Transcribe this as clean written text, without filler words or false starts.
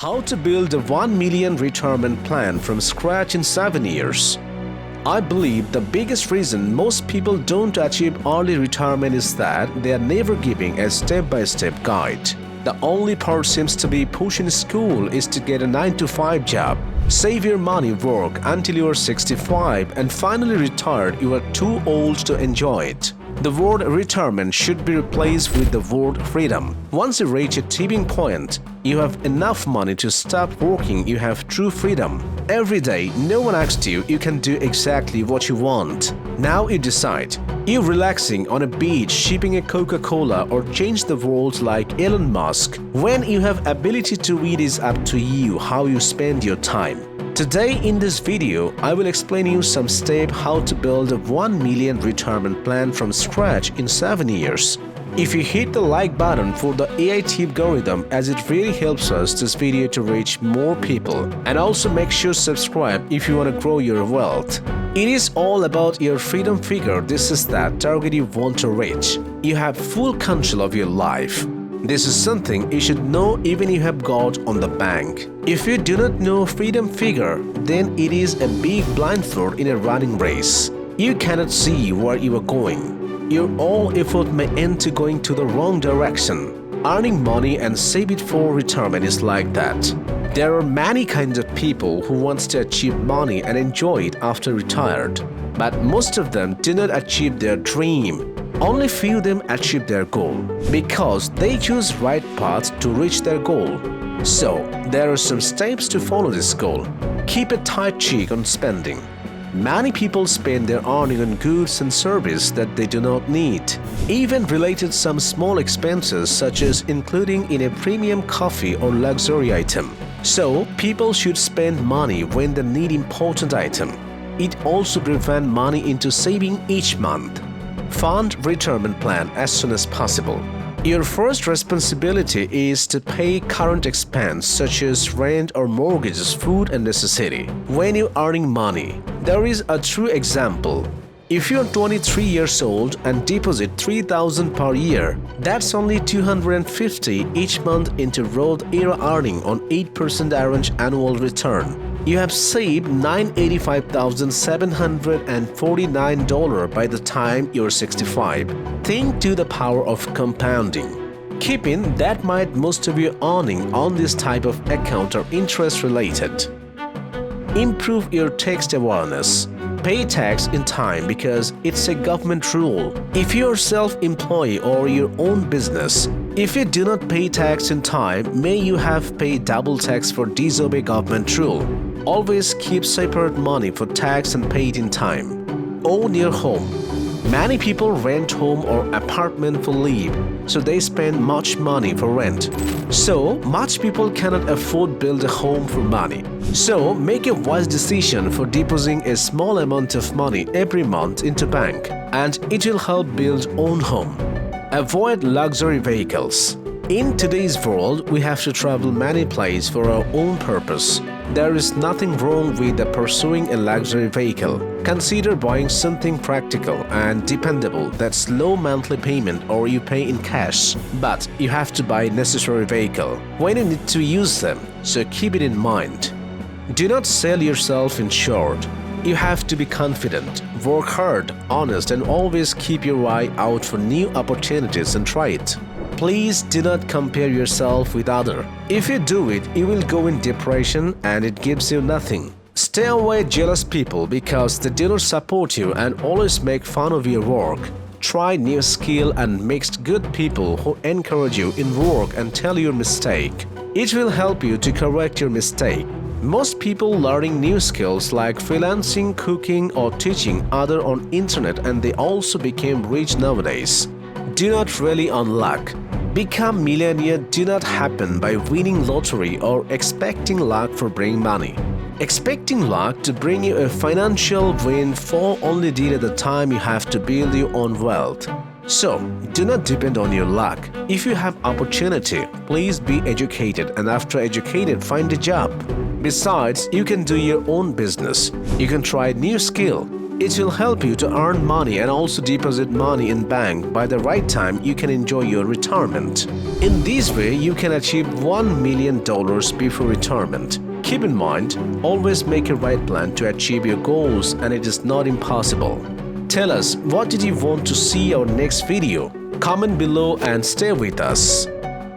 How to build a 1 million retirement plan from scratch in 7 years. I believe the biggest reason most people don't achieve early retirement is that they are never giving a step-by-step guide. The only part seems to be pushing school is to get a 9-to-5 job, save your money, work until you are 65, and finally retired you are too old to enjoy it. The word retirement should be replaced with the word freedom. Once you reach a tipping point, you have enough money to stop working, you have true freedom. Every day, no one asks you, you can do exactly what you want. Now you decide. You're relaxing on a beach, shipping a Coca-Cola or change the world like Elon Musk. When you have ability to read, is up to you how you spend your time. Today in this video, I will explain you some steps how to build a 1 million retirement plan from scratch in 7 years. If you hit the like button for the AI tip algorithm, as it really helps us this video to reach more people, and also make sure subscribe if you want to grow your wealth. It is all about your freedom figure. This is that target you want to reach. You have full control of your life. This is something you should know even if you have got on the bank. If you do not know freedom figure, then it is a big blindfold in a running race. You cannot see where you are going. Your all effort may end to going to the wrong direction. Earning money and save it for retirement is like that. There are many kinds of people who want to achieve money and enjoy it after retired. But most of them do not achieve their dream. Only few of them achieve their goal because they choose right path to reach their goal. So, there are some steps to follow this goal. Keep a tight check on spending. Many people spend their earning on goods and services that they do not need. Even related some small expenses such as including in a premium coffee or luxury item. So, people should spend money when they need important item. It also prevents money into saving each month. Fund retirement plan as soon as possible. Your first responsibility is to pay current expense such as rent or mortgages, food and necessity. When you're earning money, there is a true example. If you're 23 years old and deposit $3,000 per year, that's only $250 each month into road era earning on 8% average annual return. You have saved $985,749 by the time you're 65. Think to the power of compounding. Keep in that might most of your earning on this type of account are interest related. Improve your tax awareness. Pay tax in time because it's a government rule. If you're self-employed or your own business, if you do not pay tax in time, may you have paid double tax for disobey government rule. Always keep separate money for tax and pay it in time. Own your home. Many people rent home or apartment for live, so they spend much money for rent. So much people cannot afford build a home for money. So make a wise decision for depositing a small amount of money every month into bank, and it will help build own home. Avoid luxury vehicles. In today's world, we have to travel many places for our own purpose. There is nothing wrong with pursuing a luxury vehicle. Consider buying something practical and dependable that's low monthly payment or you pay in cash. But you have to buy necessary vehicle when you need to use them, so keep it in mind. Do not sell yourself in short. You have to be confident, work hard, honest, and always keep your eye out for new opportunities and try it. Please do not compare yourself with others. If you do it, you will go in depression and it gives you nothing. Stay away jealous people because they do not support you and always make fun of your work. Try new skill and mix good people who encourage you in work and tell your mistake. It will help you to correct your mistake. Most people learning new skills like freelancing, cooking or teaching other on internet and they also became rich nowadays. Do not rely on luck. Become millionaire do not happen by winning lottery or expecting luck for bringing money. Expecting luck to bring you a financial win fall only did at the time you have to build your own wealth. So, do not depend on your luck. If you have opportunity, please be educated and after educated, find a job. Besides, you can do your own business. You can try new skill. It will help you to earn money and also deposit money in bank. By the right time, you can enjoy your retirement. In this way, you can achieve $1 million before retirement. Keep in mind, always make a right plan to achieve your goals, and it is not impossible. Tell us, what did you want to see our next video? Comment below and stay with us.